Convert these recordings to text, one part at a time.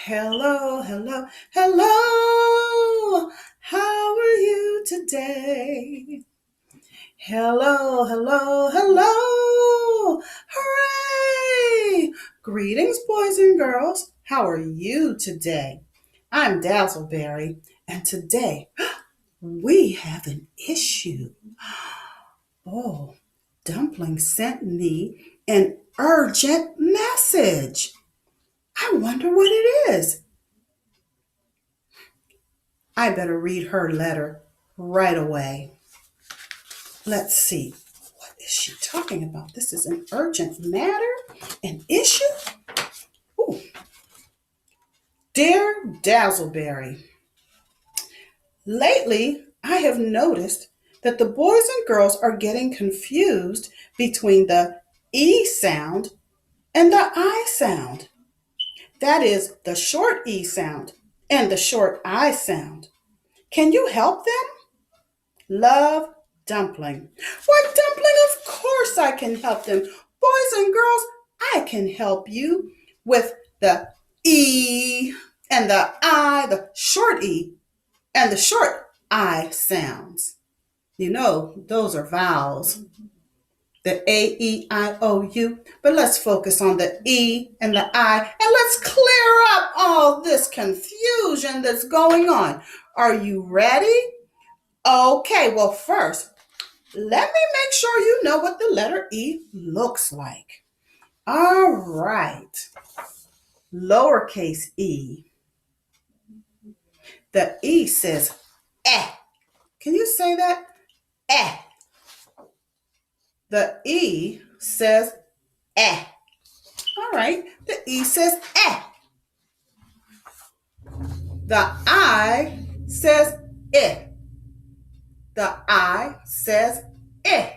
Hello, hello, hello. How are you today? Hello, hello, hello. Hooray! Greetings, boys and girls. How are you today? I'm Dazzleberry, and today we have an issue. Oh, Dumpling sent me an urgent message. I wonder what it is. I better read her letter right away. Let's see. What is she talking about? This is an urgent matter, an issue? Ooh. Dear Dazzleberry, lately I have noticed that the boys and girls are getting confused between the E sound and the I sound. That is the short E sound and the short I sound. Can you help them? Love, Dumpling. Why, Dumpling, of course I can help them. Boys and girls, I can help you with the E and the I, the short E and the short I sounds. You know, those are vowels. The A, E, I, O, U. But let's focus on the E and the I, and let's clear up all this confusion that's going on. Are you ready? Okay, well, first, let me make sure you know what the letter E looks like. All right, lowercase e. The E says eh. Can you say that? Eh. The E says eh. All right, the E says eh. The I says eh. The I says eh.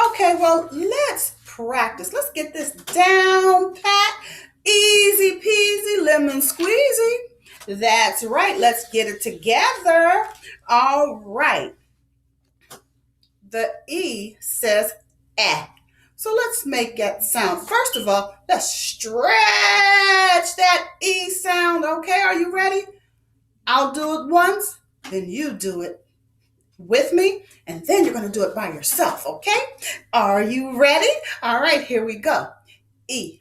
Okay, well, let's practice. Let's get this down pat. Easy peasy, lemon squeezy. That's right. Let's get it together. All right. The E says eh. So let's make that sound. First of all, let's stretch that E sound. Okay, are you ready? I'll do it once, then you do it with me, and then you're going to do it by yourself, okay? Are you ready? All right, here we go. E.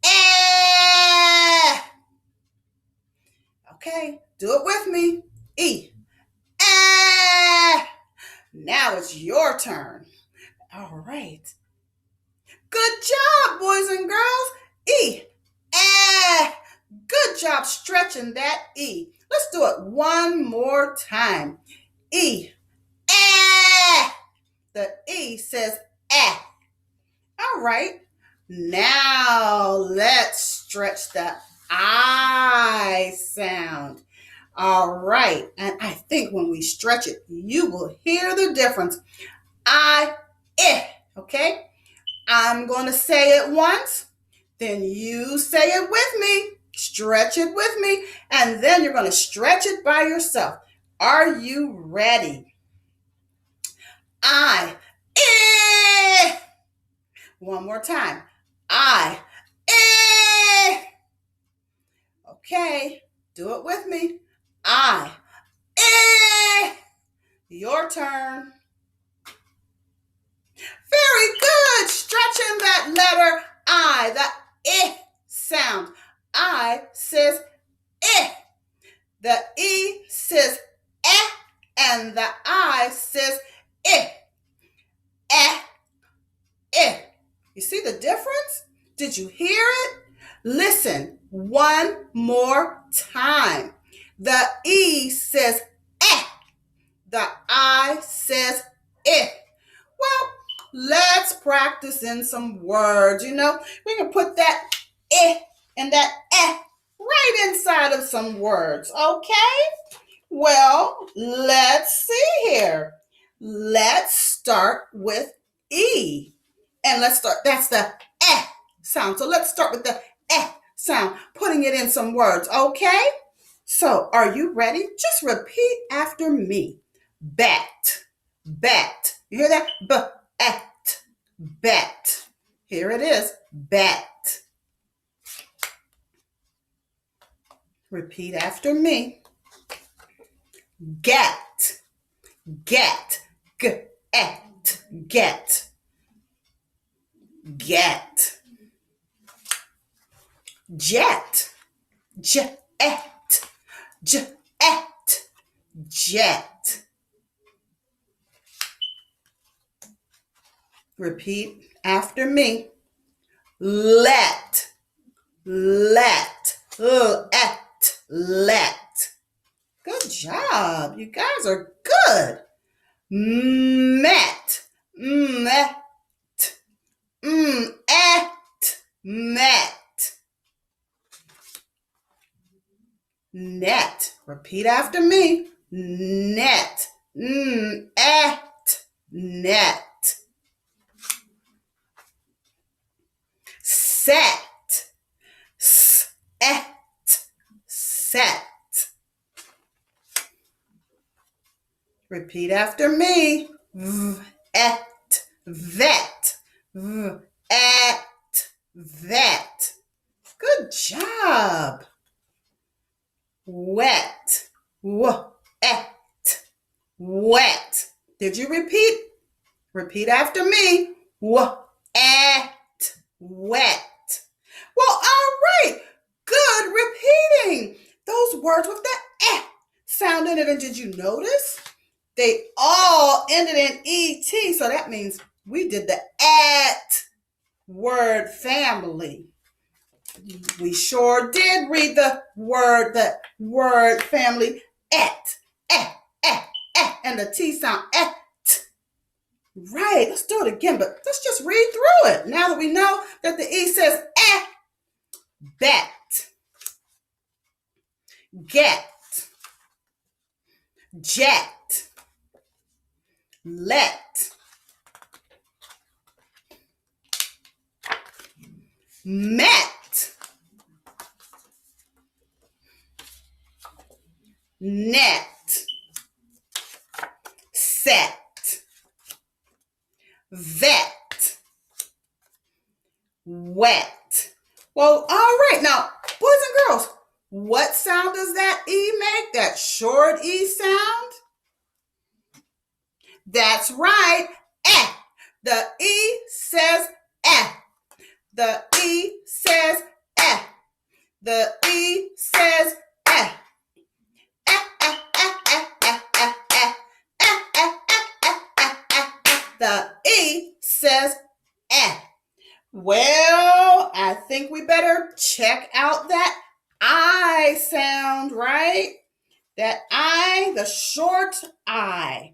Eh. Okay, do it with me. E. Eh. Now it's your turn. All right. Good job, boys and girls. E. Eh. Good job stretching that E. Let's do it one more time. E. Eh. The E says eh. All right. Now let's stretch the I sound. All right. And I think when we stretch it, you will hear the difference. I, eh. Okay. I'm going to say it once. Then you say it with me. Stretch it with me. And then you're going to stretch it by yourself. Are you ready? I, eh. One more time. I, eh. Okay, do it with me. I, eh. Your turn. Very good. Stretching that letter I, the eh sound. I says eh. The E says eh, and the I says eh. Eh, eh. You see the difference? Did you hear it? Listen one more time. The E says eh. The I says eh. Well, let's practice in some words. You know, we can put that eh and that eh right inside of some words, okay? Well, let's see here. Let's start with E. And let's start, that's the eh sound. So let's start with the eh sound, putting it in some words, okay? So are you ready? Just repeat after me. Bat, bat. You hear that? B-at, bat. Here it is, bat. Repeat after me. Get, get, get, get, get. Jet, jet, jet, jet. Repeat after me. Let, let, let. Good job. You guys are good. Met, met, met. Net. Repeat after me. Net, net. Set, set. Repeat after me. Vet, vet, vet. Good job. Wet, wet. Did you repeat? Repeat after me. Wet. Well, all right. Good repeating. Those words with the sound in it. And did you notice? They all ended in ET. So that means we did the at word family. We sure did read the word family, et, and the T sound, et. Right, let's do it again, but let's just read through it. Now that we know that the E says et, bet, get, jet, let, met, net, set, vet, wet. Well, all right. Now, boys and girls, what sound does that E make? That short E sound? That's right. Eh. The E says eh. The E says eh. The E says eh. The E says eh. Well, I think we better check out that I sound, right? That I, the short I.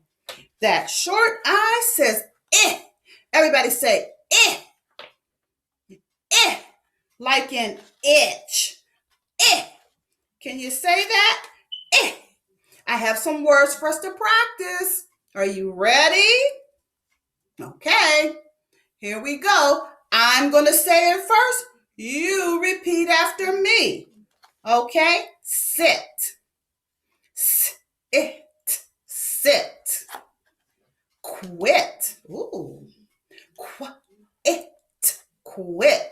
That short I says eh. Everybody say eh. Eh. Like in itch. Eh. Can you say that? Eh. I have some words for us to practice. Are you ready? Okay. Here we go. I'm going to say it first. You repeat after me. Okay? Sit. Sit. Sit. Quit. Ooh. Quit. Quit.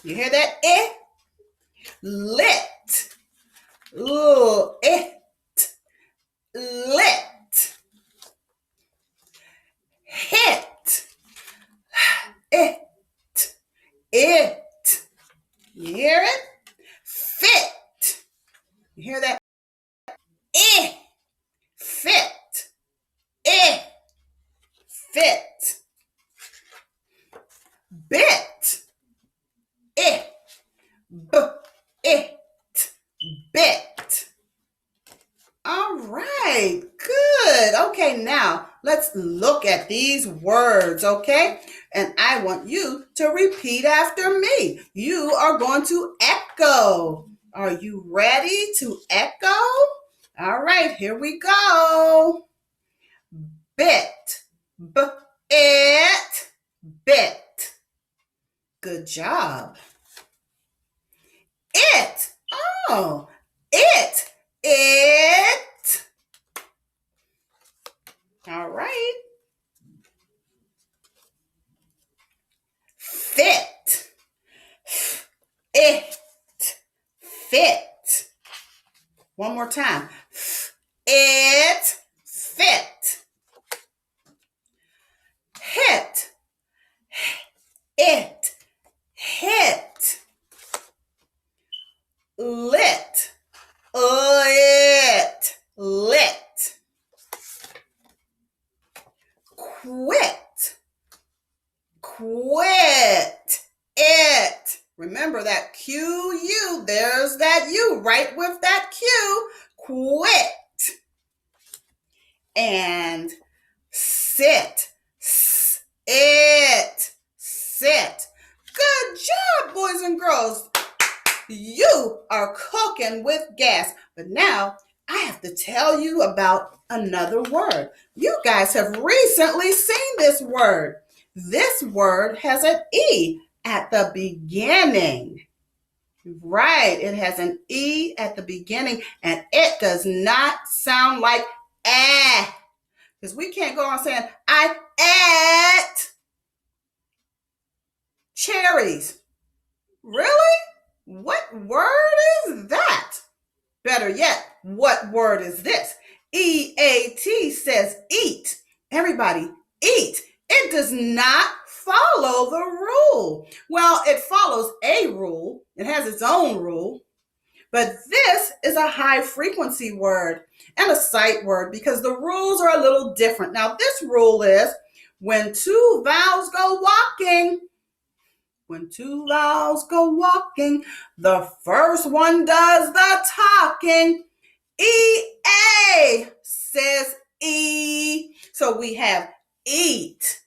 You hear that? Eh? Lit. Ooh. It. Lit. Hit. It. You hear it? Fit. You hear that? Fit. Fit. Bit. Bit. All right, good. Okay, now let's look at these words, okay? And I want you to repeat after me. You are going to echo. Are you ready to echo? All right, here we go. Bit. It. Bit. Good job. It. Oh, it. All right. Fit. It. Fit. One more time. It fit. Hit. It hit. Lit. It lit. Quit. Quit. It. Remember that Q-U. There's that U right with that Q. Quit. And sit. It. Sit. Good job, boys and girls. You are cooking with gas. But now I have to tell you about another word. You guys have recently seen this word. This word has an E at the beginning. Right, it has an E at the beginning, and it does not sound like eh. Because we can't go on saying, I ate cherries. Really? What word is that? Better yet, what word is this? E-A-T says eat. Everybody, eat. It does not follow the rule. Well, it follows a rule. It has its own rule. But this is a high frequency word and a sight word because the rules are a little different. Now, this rule is when two vowels go walking, the first one does the talking. E-A says E. So we have eat.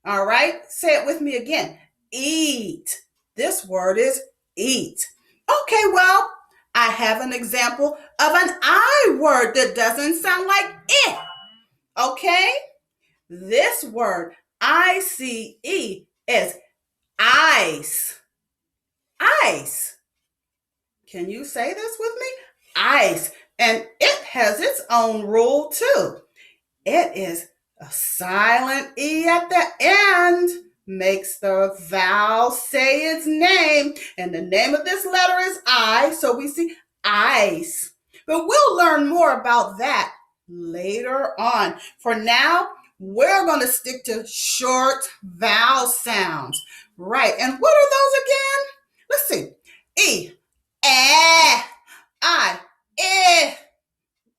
All right, say it with me again. Eat. This word is eat. Okay, well, I have an example of an I word that doesn't sound like it. Okay? This word, I-C-E, is ice. Ice. Can you say this with me? Ice. And it has its own rule too. It is a silent E at the end. Makes the vowel say its name. And the name of this letter is I. So we see ice. But we'll learn more about that later on. For now, we're going to stick to short vowel sounds. Right. And what are those again? Let's see. E, eh, I, eh.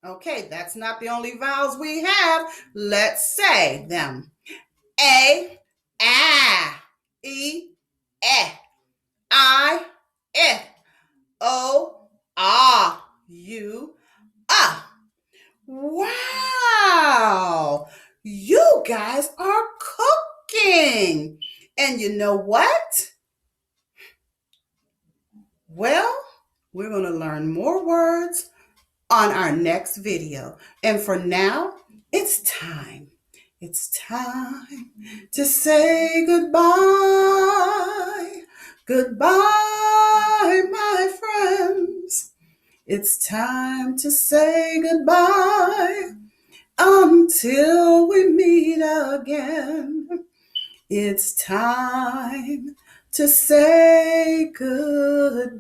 Okay, that's not the only vowels we have. Let's say them. A, E, I, O, U, Wow! You guys are cooking. And you know what? Well, we're going to learn more words on our next video. And for now, it's time. It's time to say goodbye. Goodbye, my friends. It's time to say goodbye until we meet again. It's time to say goodbye.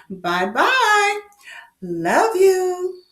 Bye-bye. Love you.